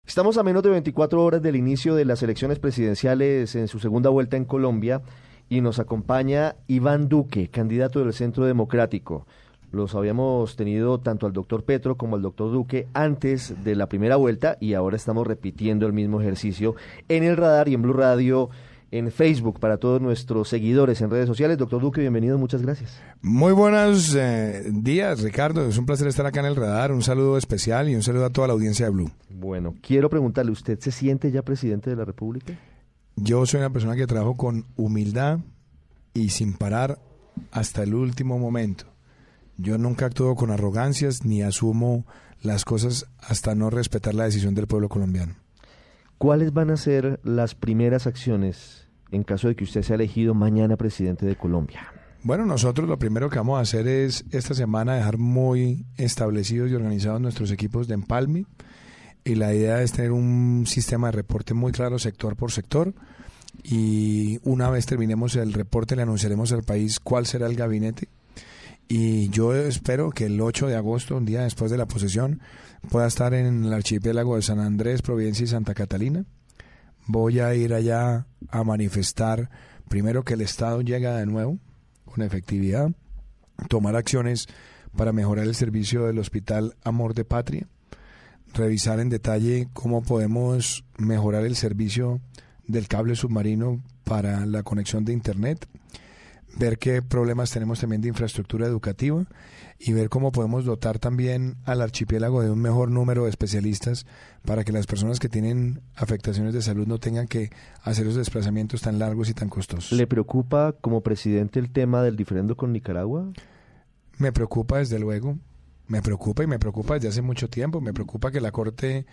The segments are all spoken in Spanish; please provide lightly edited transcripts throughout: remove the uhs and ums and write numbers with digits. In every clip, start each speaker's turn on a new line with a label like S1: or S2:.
S1: Estamos a menos de 24 horas del inicio de las elecciones presidenciales en su segunda vuelta en Colombia y nos acompaña Iván Duque, candidato del Centro Democrático. Los habíamos tenido tanto al doctor Petro como al doctor Duque antes de la primera vuelta y ahora estamos repitiendo el mismo ejercicio en el Radar y en Blue Radio, en Facebook, para todos nuestros seguidores en redes sociales. Doctor Duque, bienvenido, muchas gracias.
S2: Muy buenos días, Ricardo. Es un placer estar acá en el Radar. Un saludo especial y un saludo a toda la audiencia de Blue.
S1: Bueno, quiero preguntarle, ¿usted se siente ya presidente de la República?
S2: Yo soy una persona que trabajo con humildad y sin parar hasta el último momento. Yo nunca actúo con arrogancias ni asumo las cosas hasta no respetar la decisión del pueblo colombiano.
S1: ¿Cuáles van a ser las primeras acciones en caso de que usted sea elegido mañana presidente de Colombia?
S2: Bueno, nosotros lo primero que vamos a hacer es esta semana dejar muy establecidos y organizados nuestros equipos de empalme, y la idea es tener un sistema de reporte muy claro sector por sector, y una vez terminemos el reporte le anunciaremos al país cuál será el gabinete. Y yo espero que el 8 de agosto, un día después de la posesión, pueda estar en el archipiélago de San Andrés, Providencia y Santa Catalina. Voy a ir allá a manifestar primero que el Estado llega de nuevo con efectividad, tomar acciones para mejorar el servicio del Hospital Amor de Patria, revisar en detalle cómo podemos mejorar el servicio del cable submarino para la conexión de Internet, ver qué problemas tenemos también de infraestructura educativa y ver cómo podemos dotar también al archipiélago de un mejor número de especialistas para que las personas que tienen afectaciones de salud no tengan que hacer esos desplazamientos tan largos y tan costosos.
S1: ¿Le preocupa como presidente el tema del diferendo con Nicaragua?
S2: Me preocupa desde luego, me preocupa desde hace mucho tiempo. Me preocupa que la Corte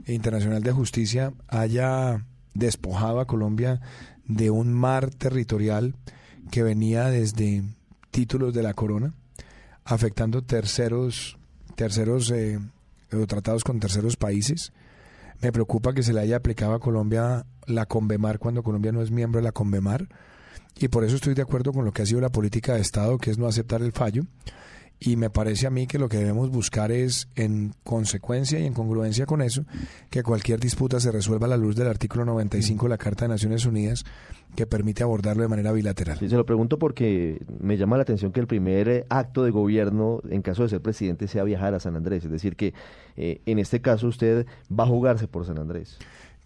S2: Internacional de Justicia haya despojado a Colombia de un mar territorial que venía desde títulos de la corona, afectando terceros o tratados con terceros países. Me preocupa que se le haya aplicado a Colombia la Convemar cuando Colombia no es miembro de la Convemar, y por eso estoy de acuerdo con lo que ha sido la política de Estado, que es no aceptar el fallo. Y me parece a mí que lo que debemos buscar es, en consecuencia y en congruencia con eso, que cualquier disputa se resuelva a la luz del artículo 95 de la Carta de Naciones Unidas, que permite abordarlo de manera bilateral.
S1: Sí, se lo pregunto porque me llama la atención que el primer acto de gobierno, en caso de ser presidente, sea viajar a San Andrés. Es decir, que en este caso usted va a jugarse por San Andrés.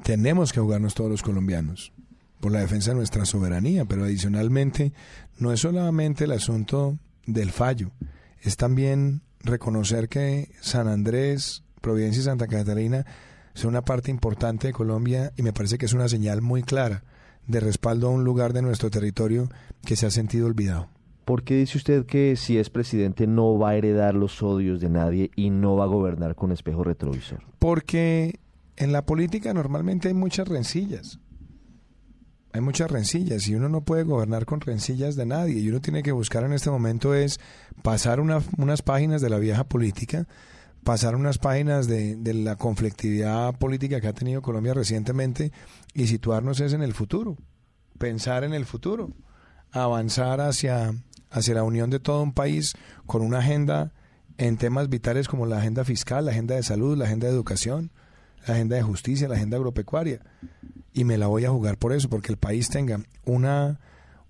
S2: Tenemos que jugarnos todos los colombianos por la defensa de nuestra soberanía, pero adicionalmente no es solamente el asunto del fallo, es también reconocer que San Andrés, Providencia y Santa Catalina son una parte importante de Colombia, y me parece que es una señal muy clara de respaldo a un lugar de nuestro territorio que se ha sentido olvidado.
S1: ¿Por qué dice usted que si es presidente no va a heredar los odios de nadie y no va a gobernar con espejo retrovisor?
S2: Porque en la política normalmente hay muchas rencillas. Hay muchas rencillas y uno no puede gobernar con rencillas de nadie, y uno tiene que buscar en este momento es pasar unas páginas de la vieja política, pasar unas páginas de la conflictividad política que ha tenido Colombia recientemente y situarnos es en el futuro, pensar en el futuro, avanzar hacia la unión de todo un país con una agenda en temas vitales como la agenda fiscal, la agenda de salud, la agenda de educación, la agenda de justicia, la agenda agropecuaria. Y me la voy a jugar por eso, porque el país tenga una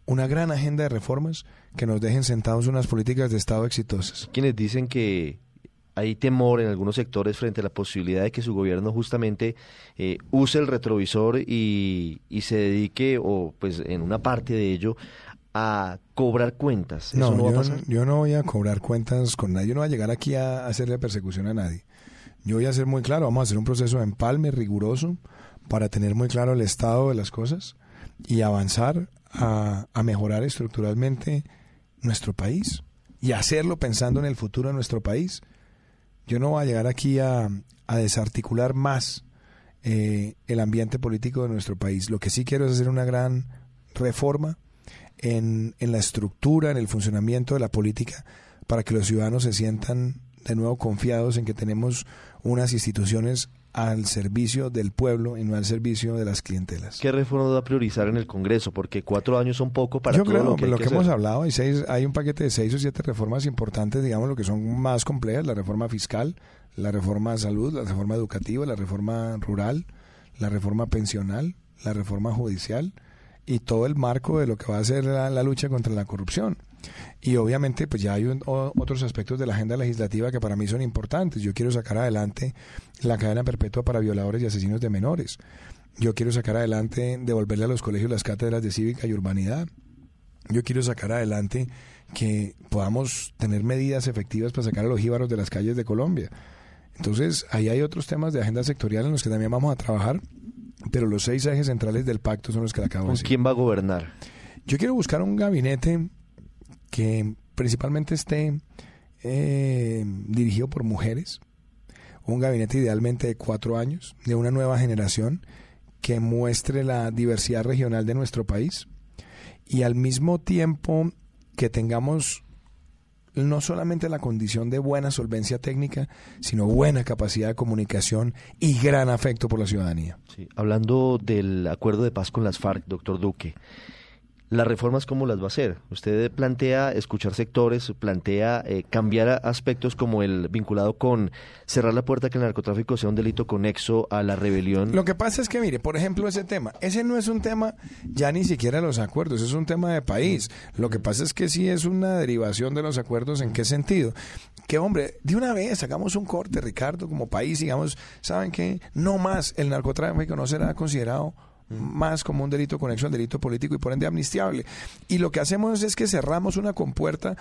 S2: gran agenda de reformas que nos dejen sentados unas políticas de Estado exitosas.
S1: Quienes dicen que hay temor en algunos sectores frente a la posibilidad de que su gobierno justamente use el retrovisor y se dedique, o pues en una parte de ello, a cobrar cuentas. ¿Eso no va a pasar?
S2: Yo no voy a cobrar cuentas con nadie. Yo no voy a llegar aquí a hacerle persecución a nadie. Yo voy a ser muy claro, vamos a hacer un proceso de empalme riguroso para tener muy claro el estado de las cosas y avanzar a mejorar estructuralmente nuestro país y hacerlo pensando en el futuro de nuestro país. Yo no voy a llegar aquí a desarticular más el ambiente político de nuestro país. Lo que sí quiero es hacer una gran reforma en la estructura, en el funcionamiento de la política, para que los ciudadanos se sientan de nuevo confiados en que tenemos unas instituciones al servicio del pueblo y no al servicio de las clientelas.
S1: ¿Qué reforma va a priorizar en el Congreso? Porque 4 años son poco para
S2: Yo
S1: todo
S2: creo
S1: lo que hay
S2: lo
S1: que
S2: que
S1: hacer.
S2: hemos hablado, hay un paquete de 6 o 7 reformas importantes, digamos, lo que son más complejas: la reforma fiscal, la reforma de salud, la reforma educativa, la reforma rural, la reforma pensional, la reforma judicial y todo el marco de lo que va a ser la lucha contra la corrupción. Y obviamente pues ya hay otros aspectos de la agenda legislativa que para mí son importantes. Yo quiero sacar adelante la cadena perpetua para violadores y asesinos de menores. Yo quiero sacar adelante devolverle a los colegios las cátedras de cívica y urbanidad. Yo quiero sacar adelante que podamos tener medidas efectivas para sacar a los jíbaros de las calles de Colombia. Entonces ahí hay otros temas de agenda sectorial en los que también vamos a trabajar, pero los 6 ejes centrales del pacto son los que le acabo de decir.
S1: ¿Con quién va a gobernar?
S2: Yo quiero buscar un gabinete que principalmente esté dirigido por mujeres, un gabinete idealmente de 4 años, de una nueva generación que muestre la diversidad regional de nuestro país y al mismo tiempo que tengamos no solamente la condición de buena solvencia técnica, sino buena capacidad de comunicación y gran afecto por la ciudadanía.
S1: Sí. Hablando del acuerdo de paz con las FARC, doctor Duque, ¿las reformas cómo las va a hacer? Usted plantea escuchar sectores, plantea cambiar aspectos como el vinculado con cerrar la puerta que el narcotráfico sea un delito conexo a la rebelión.
S2: Lo que pasa es que, mire, por ejemplo, ese no es un tema ya ni siquiera de los acuerdos, es un tema de país. Lo que pasa es que sí es una derivación de los acuerdos. ¿En qué sentido? Que, hombre, de una vez hagamos un corte, Ricardo, como país, digamos, ¿saben qué? No más, el narcotráfico no será considerado más como un delito conexo al delito político y por ende amnistiable. Y lo que hacemos es que cerramos una compuerta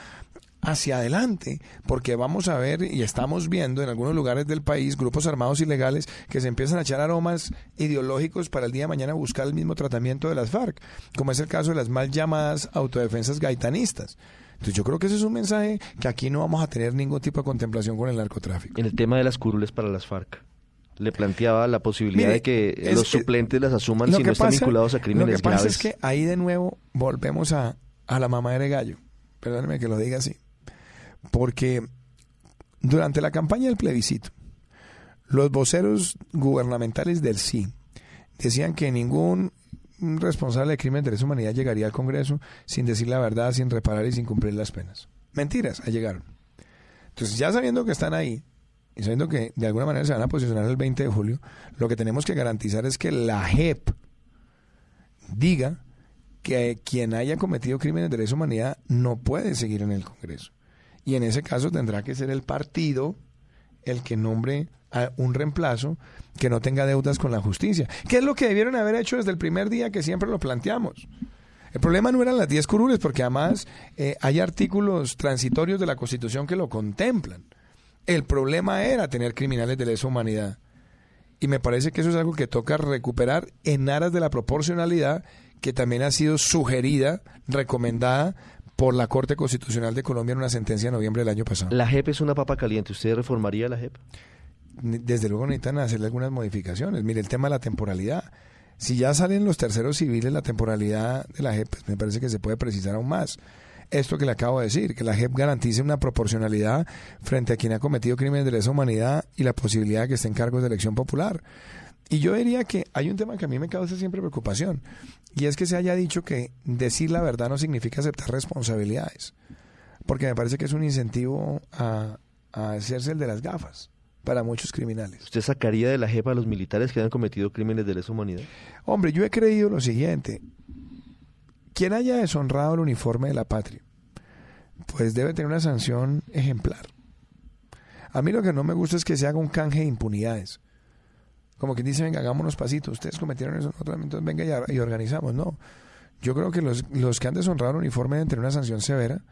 S2: hacia adelante, porque vamos a ver y estamos viendo en algunos lugares del país grupos armados ilegales que se empiezan a echar aromas ideológicos para el día de mañana buscar el mismo tratamiento de las FARC, como es el caso de las mal llamadas autodefensas gaitanistas. Entonces yo creo que ese es un mensaje que aquí no vamos a tener ningún tipo de contemplación con el narcotráfico.
S1: En el tema de las curules para las FARC, le planteaba la posibilidad de que los suplentes las asuman si no están vinculados a crímenes graves.
S2: Lo que pasa es que ahí de nuevo volvemos a la mamadera de gallo. Perdóneme que lo diga así. Porque durante la campaña del plebiscito, los voceros gubernamentales del sí decían que ningún responsable de crímenes de lesa humanidad llegaría al Congreso sin decir la verdad, sin reparar y sin cumplir las penas. Mentiras, ahí llegaron. Entonces, ya sabiendo que están ahí, y sabiendo que de alguna manera se van a posicionar el 20 de julio, lo que tenemos que garantizar es que la JEP diga que quien haya cometido crímenes de lesa humanidad no puede seguir en el Congreso. Y en ese caso tendrá que ser el partido el que nombre a un reemplazo que no tenga deudas con la justicia. ¿Qué es lo que debieron haber hecho desde el primer día que siempre lo planteamos? El problema no eran las 10 curules, porque además hay artículos transitorios de la Constitución que lo contemplan. El problema era tener criminales de lesa humanidad. Y me parece que eso es algo que toca recuperar en aras de la proporcionalidad que también ha sido sugerida, recomendada por la Corte Constitucional de Colombia en una sentencia de noviembre del año pasado.
S1: La JEP es una papa caliente. ¿Usted reformaría la JEP?
S2: Desde luego necesitan hacerle algunas modificaciones. Mire, el tema de la temporalidad. Si ya salen los terceros civiles, la temporalidad de la JEP, pues me parece que se puede precisar aún más. Esto que le acabo de decir, que la JEP garantice una proporcionalidad frente a quien ha cometido crímenes de lesa humanidad y la posibilidad de que esté en cargos de elección popular. Y yo diría que hay un tema que a mí me causa siempre preocupación, y es que se haya dicho que decir la verdad no significa aceptar responsabilidades, porque me parece que es un incentivo a hacerse el de las gafas para muchos criminales.
S1: ¿Usted sacaría de la JEP a los militares que han cometido crímenes de lesa humanidad?
S2: Hombre, yo he creído lo siguiente: quien haya deshonrado el uniforme de la patria, pues debe tener una sanción ejemplar. A mí lo que no me gusta es que se haga un canje de impunidades. Como quien dice, venga, hagámonos pasitos, ustedes cometieron eso, nosotros, entonces venga y organizamos. No, yo creo que los que han deshonrado el uniforme deben tener una sanción severa,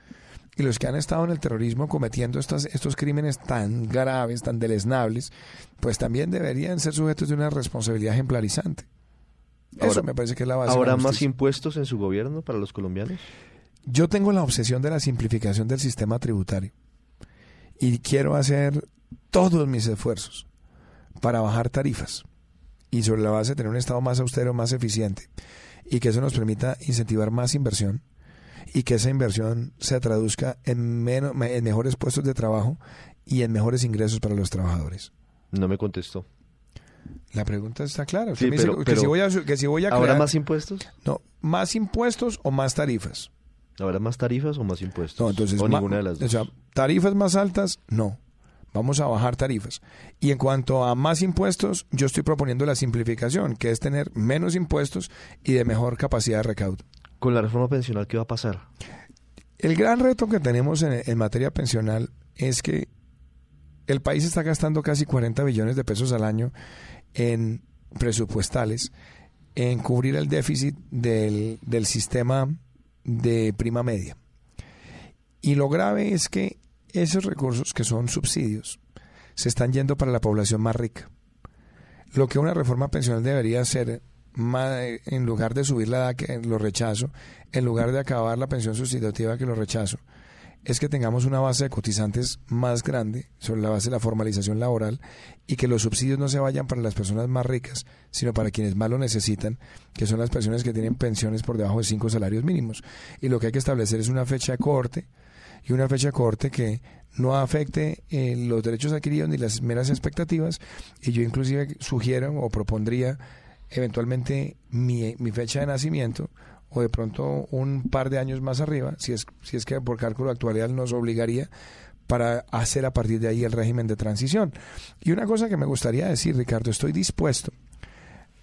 S2: y los que han estado en el terrorismo cometiendo estos crímenes tan graves, tan deleznables, pues también deberían ser sujetos de una responsabilidad ejemplarizante. Eso me parece que es la base.
S1: ¿Habrá más impuestos en su gobierno para los colombianos?
S2: Yo tengo la obsesión de la simplificación del sistema tributario y quiero hacer todos mis esfuerzos para bajar tarifas y sobre la base de tener un Estado más austero, más eficiente, y que eso nos permita incentivar más inversión y que esa inversión se traduzca en mejores puestos de trabajo y en mejores ingresos para los trabajadores.
S1: No me contestó.
S2: La pregunta está clara.
S1: Sí,
S2: me dice que si voy a
S1: ¿habrá
S2: crear...
S1: más impuestos?
S2: No, ¿más impuestos o más tarifas?
S1: ¿Habrá más tarifas o más impuestos?
S2: No, entonces...
S1: ¿O ninguna de las dos?
S2: O sea, ¿tarifas más altas? No. Vamos a bajar tarifas. Y en cuanto a más impuestos, yo estoy proponiendo la simplificación, que es tener menos impuestos y de mejor capacidad de recaudo.
S1: ¿Con la reforma pensional qué va a pasar?
S2: El gran reto que tenemos en materia pensional es que el país está gastando casi 40 billones de pesos al año en presupuestales, en cubrir el déficit del sistema de prima media. Y lo grave es que esos recursos, que son subsidios, se están yendo para la población más rica. Lo que una reforma pensional debería hacer, en lugar de subir la edad, que lo rechazo, en lugar de acabar la pensión sustitutiva, que lo rechazo, es que tengamos una base de cotizantes más grande sobre la base de la formalización laboral y que los subsidios no se vayan para las personas más ricas, sino para quienes más lo necesitan, que son las personas que tienen pensiones por debajo de 5 salarios mínimos. Y lo que hay que establecer es una fecha de corte, y una fecha de corte que no afecte los derechos adquiridos ni las meras expectativas. Y yo inclusive sugiero o propondría eventualmente mi fecha de nacimiento, o de pronto un par de años más arriba, si es que por cálculo actuarial nos obligaría, para hacer a partir de ahí el régimen de transición. Y una cosa que me gustaría decir, Ricardo, estoy dispuesto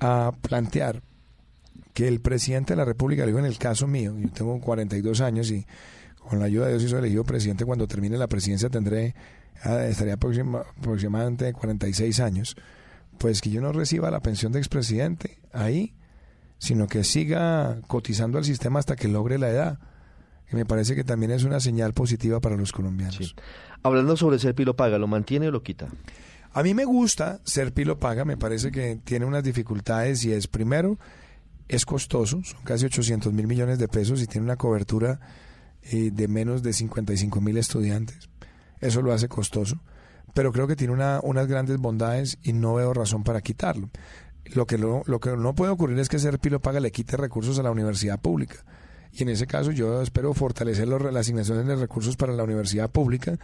S2: a plantear que el presidente de la República, digo en el caso mío, yo tengo 42 años y con la ayuda de Dios soy elegido presidente. Cuando termine la presidencia estaría aproximadamente 46 años, pues que yo no reciba la pensión de expresidente ahí, sino que siga cotizando al sistema hasta que logre la edad, que me parece que también es una señal positiva para los colombianos. Sí.
S1: Hablando sobre Serpi lo paga, ¿lo mantiene o lo quita?
S2: A mí me gusta Serpi lo paga, me parece que tiene unas dificultades y es, primero, es costoso, son casi 800 mil millones de pesos y tiene una cobertura de menos de 55.000 estudiantes. Eso lo hace costoso, pero creo que tiene unas grandes bondades y no veo razón para quitarlo. Lo que no puede ocurrir es que Serpi lo paga le quite recursos a la universidad pública. Y en ese caso yo espero fortalecer las asignaciones de recursos para la universidad pública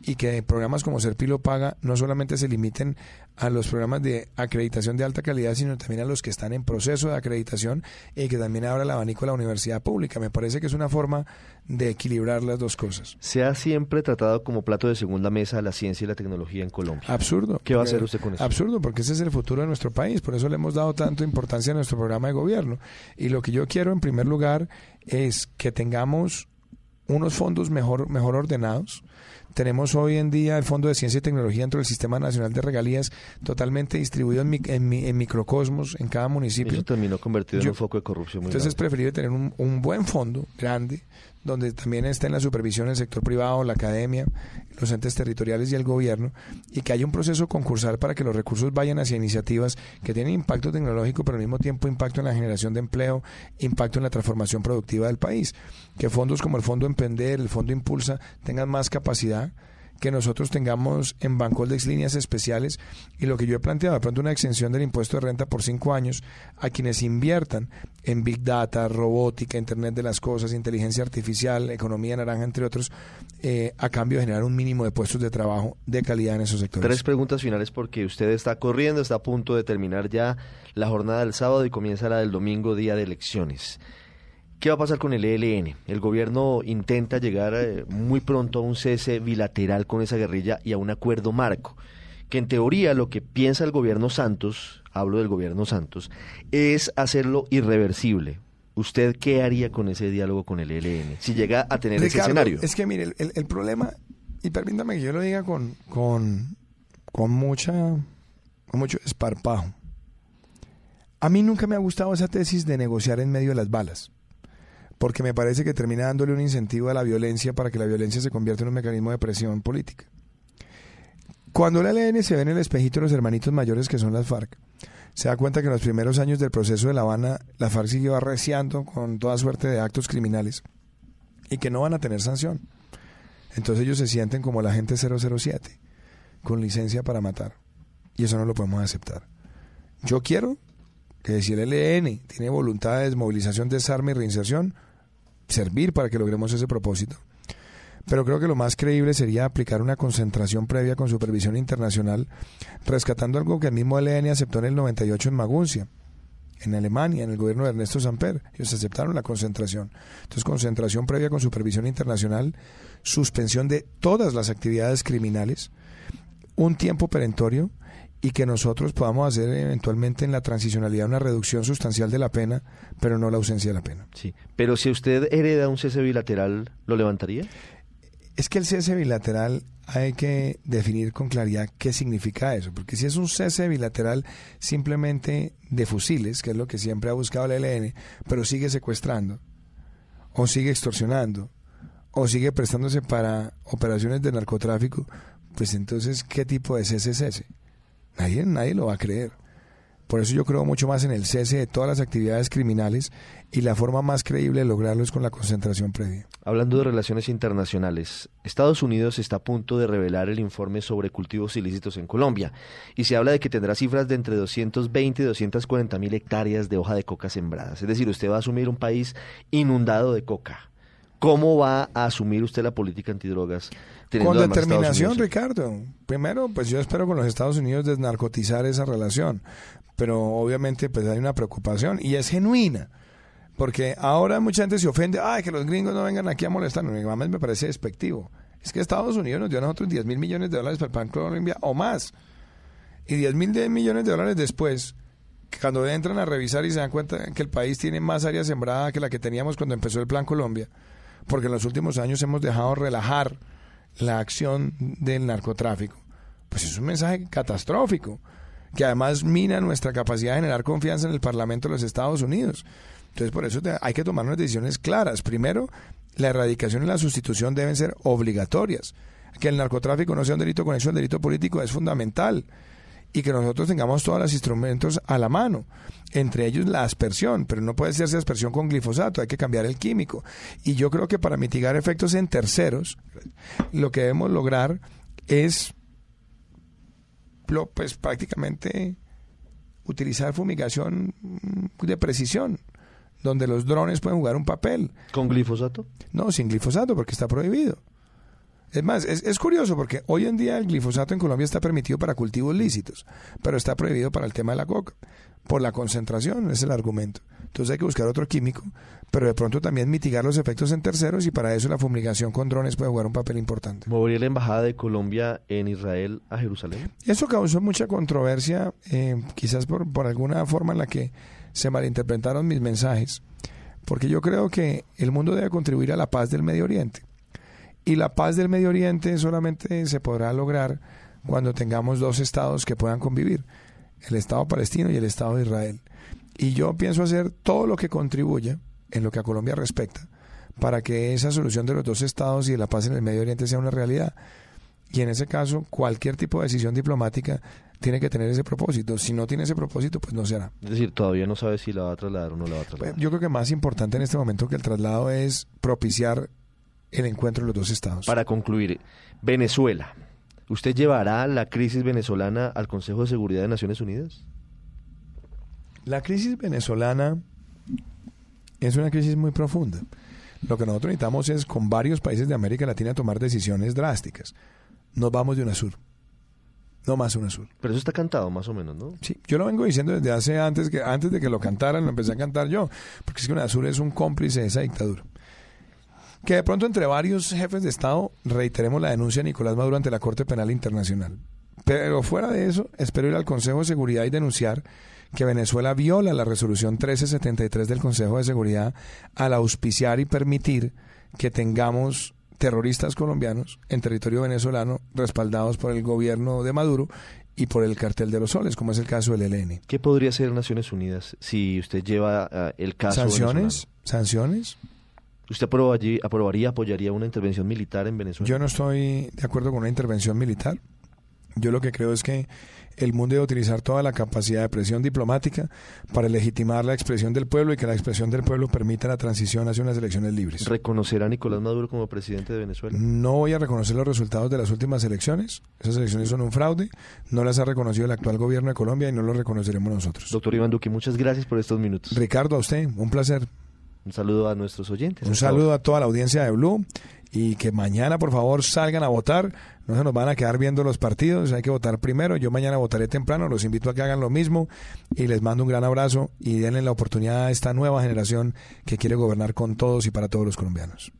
S2: y que programas como Serpi lo paga no solamente se limiten a los programas de acreditación de alta calidad, sino también a los que están en proceso de acreditación y que también abra el abanico a la universidad pública. Me parece que es una forma de equilibrar las dos cosas.
S1: Se ha siempre tratado como plato de segunda mesa la ciencia y la tecnología en Colombia.
S2: Absurdo.
S1: ¿Qué va a hacer usted con eso?
S2: Absurdo, porque ese es el futuro de nuestro país. Por eso le hemos dado tanta importancia a nuestro programa de gobierno. Y lo que yo quiero, en primer lugar, es que tengamos unos fondos mejor ordenados. Tenemos hoy en día el Fondo de Ciencia y Tecnología dentro del Sistema Nacional de Regalías totalmente distribuido en microcosmos en cada municipio.
S1: Eso terminó convertido en un foco de corrupción muy
S2: Entonces es
S1: grande.
S2: preferible tener un buen fondo grande, donde también esté en la supervisión el sector privado, la academia, los entes territoriales y el gobierno, y que haya un proceso concursal para que los recursos vayan hacia iniciativas que tienen impacto tecnológico, pero al mismo tiempo impacto en la generación de empleo, impacto en la transformación productiva del país. Que fondos como el Fondo Emprender, el Fondo Impulsa, tengan más capacidad, que nosotros tengamos en Bancoldex líneas especiales, y lo que yo he planteado, de pronto una exención del impuesto de renta por 5 años a quienes inviertan en Big Data, robótica, Internet de las Cosas, inteligencia artificial, economía naranja, entre otros, a cambio de generar un mínimo de puestos de trabajo de calidad en esos sectores.
S1: 3 preguntas finales porque usted está corriendo, está a punto de terminar ya la jornada del sábado y comienza la del domingo, día de elecciones. ¿Qué va a pasar con el ELN? El gobierno intenta llegar muy pronto a un cese bilateral con esa guerrilla y a un acuerdo marco, que en teoría lo que piensa el gobierno Santos, hablo del gobierno Santos, es hacerlo irreversible. ¿Usted qué haría con ese diálogo con el ELN si llega a tener
S2: Ricardo,
S1: ese escenario?
S2: Es que mire, el problema, y permítame que yo lo diga con mucho esparpajo. A mí nunca me ha gustado esa tesis de negociar en medio de las balas, porque me parece que termina dándole un incentivo a la violencia para que la violencia se convierta en un mecanismo de presión política. Cuando el ELN se ve en el espejito de los hermanitos mayores que son las FARC, se da cuenta que en los primeros años del proceso de La Habana, la FARC siguió arreciando con toda suerte de actos criminales y que no van a tener sanción. Entonces ellos se sienten como la agente 007, con licencia para matar. Y eso no lo podemos aceptar. Yo quiero que si el ELN tiene voluntad de desmovilización, desarme y reinserción, servir para que logremos ese propósito. pero creo que lo más creíble sería aplicar una concentración previa con supervisión internacional, rescatando algo que el mismo ELN aceptó en el 98 en Maguncia, en Alemania, en el gobierno de Ernesto Samper. Ellos aceptaron la concentración. Entonces, concentración previa con supervisión internacional, suspensión de todas las actividades criminales, un tiempo perentorio, y que nosotros podamos hacer eventualmente en la transicionalidad una reducción sustancial de la pena, pero no la ausencia de la pena.
S1: Sí, pero si usted hereda un cese bilateral, ¿lo levantaría?
S2: Es que el cese bilateral hay que definir con claridad qué significa eso, porque si es un cese bilateral simplemente de fusiles, que es lo que siempre ha buscado el ELN, pero sigue secuestrando, o sigue extorsionando, o sigue prestándose para operaciones de narcotráfico, pues entonces, ¿qué tipo de cese es ese? Nadie lo va a creer. Por eso yo creo mucho más en el cese de todas las actividades criminales, y la forma más creíble de lograrlo es con la concentración previa.
S1: Hablando de relaciones internacionales, Estados Unidos está a punto de revelar el informe sobre cultivos ilícitos en Colombia, y se habla de que tendrá cifras de entre 220 y 240 mil hectáreas de hoja de coca sembradas. Es decir, usted va a asumir un país inundado de coca. ¿Cómo va a asumir usted la política antidrogas?
S2: Con determinación, Ricardo. Primero, pues yo espero con los Estados Unidos desnarcotizar esa relación, pero obviamente pues hay una preocupación y es genuina, porque ahora mucha gente se ofende, que los gringos no vengan aquí a molestarnos. Me parece despectivo. Es que Estados Unidos nos dio a nosotros 10 mil millones de dólares para el Plan Colombia o más, y 10 millones de dólares después, cuando entran a revisar y se dan cuenta que el país tiene más área sembrada que la que teníamos cuando empezó el Plan Colombia, porque en los últimos años hemos dejado relajar la acción del narcotráfico, pues es un mensaje catastrófico, que además mina nuestra capacidad de generar confianza en el Parlamento de los Estados Unidos. Entonces, por eso hay que tomar unas decisiones claras. Primero, la erradicación y la sustitución deben ser obligatorias. Que el narcotráfico no sea un delito conexo al delito político es fundamental, y que nosotros tengamos todos los instrumentos a la mano, entre ellos la aspersión, pero no puede hacerse aspersión con glifosato, hay que cambiar el químico. Y yo creo que para mitigar efectos en terceros, lo que debemos lograr es pues prácticamente utilizar fumigación de precisión, donde los drones pueden jugar un papel.
S1: ¿Con glifosato?
S2: No, sin glifosato, porque está prohibido. Es más, es curioso porque hoy en día el glifosato en Colombia está permitido para cultivos lícitos, pero está prohibido para el tema de la coca, por la concentración, es el argumento. Entonces hay que buscar otro químico, pero de pronto también mitigar los efectos en terceros, y para eso la fumigación con drones puede jugar un papel importante.
S1: ¿Movería la embajada de Colombia en Israel a Jerusalén?
S2: Eso causó mucha controversia, quizás por alguna forma en la que se malinterpretaron mis mensajes, porque yo creo que el mundo debe contribuir a la paz del Medio Oriente. Y la paz del Medio Oriente solamente se podrá lograr cuando tengamos dos estados que puedan convivir, el Estado palestino y el Estado de Israel. Y yo pienso hacer todo lo que contribuya, en lo que a Colombia respecta, para que esa solución de los dos estados y de la paz en el Medio Oriente sea una realidad. Y en ese caso, cualquier tipo de decisión diplomática tiene que tener ese propósito. Si no tiene ese propósito, pues no se hará.
S1: Es decir, todavía no sabe si la va a trasladar o no la va a trasladar.
S2: Yo creo que más importante en este momento que el traslado es propiciar el encuentro de los dos estados.
S1: Para concluir, Venezuela, ¿usted llevará la crisis venezolana al Consejo de Seguridad de Naciones Unidas?
S2: La crisis venezolana es una crisis muy profunda. Lo que nosotros necesitamos es, con varios países de América Latina, tomar decisiones drásticas. Nos vamos de UNASUR, no más UNASUR.
S1: Pero eso está cantado más o menos, ¿no?
S2: Sí, yo lo vengo diciendo desde antes de que lo cantaran, lo empecé a cantar yo, porque es que UNASUR es un cómplice de esa dictadura. Que de pronto entre varios jefes de Estado reiteremos la denuncia de Nicolás Maduro ante la Corte Penal Internacional. Pero fuera de eso, espero ir al Consejo de Seguridad y denunciar que Venezuela viola la resolución 1373 del Consejo de Seguridad al auspiciar y permitir que tengamos terroristas colombianos en territorio venezolano respaldados por el gobierno de Maduro y por el Cartel de los Soles, como es el caso del ELN.
S1: ¿Qué podría hacer Naciones Unidas si usted lleva el caso venezolano?
S2: ¿Sanciones?
S1: ¿Usted apoyaría una intervención militar en Venezuela?
S2: Yo no estoy de acuerdo con una intervención militar. Yo lo que creo es que el mundo debe utilizar toda la capacidad de presión diplomática para legitimar la expresión del pueblo y que la expresión del pueblo permita la transición hacia unas elecciones libres.
S1: ¿Reconocerá a Nicolás Maduro como presidente de Venezuela?
S2: No voy a reconocer los resultados de las últimas elecciones. Esas elecciones son un fraude. No las ha reconocido el actual gobierno de Colombia y no lo reconoceremos nosotros.
S1: Doctor Iván Duque, muchas gracias por estos minutos.
S2: Ricardo, a usted, un placer.
S1: Un saludo a nuestros oyentes.
S2: Un saludo a toda la audiencia de Blue y que mañana por favor salgan a votar, no se nos van a quedar viendo los partidos, hay que votar primero. Yo mañana votaré temprano, los invito a que hagan lo mismo y les mando un gran abrazo y denle la oportunidad a esta nueva generación que quiere gobernar con todos y para todos los colombianos.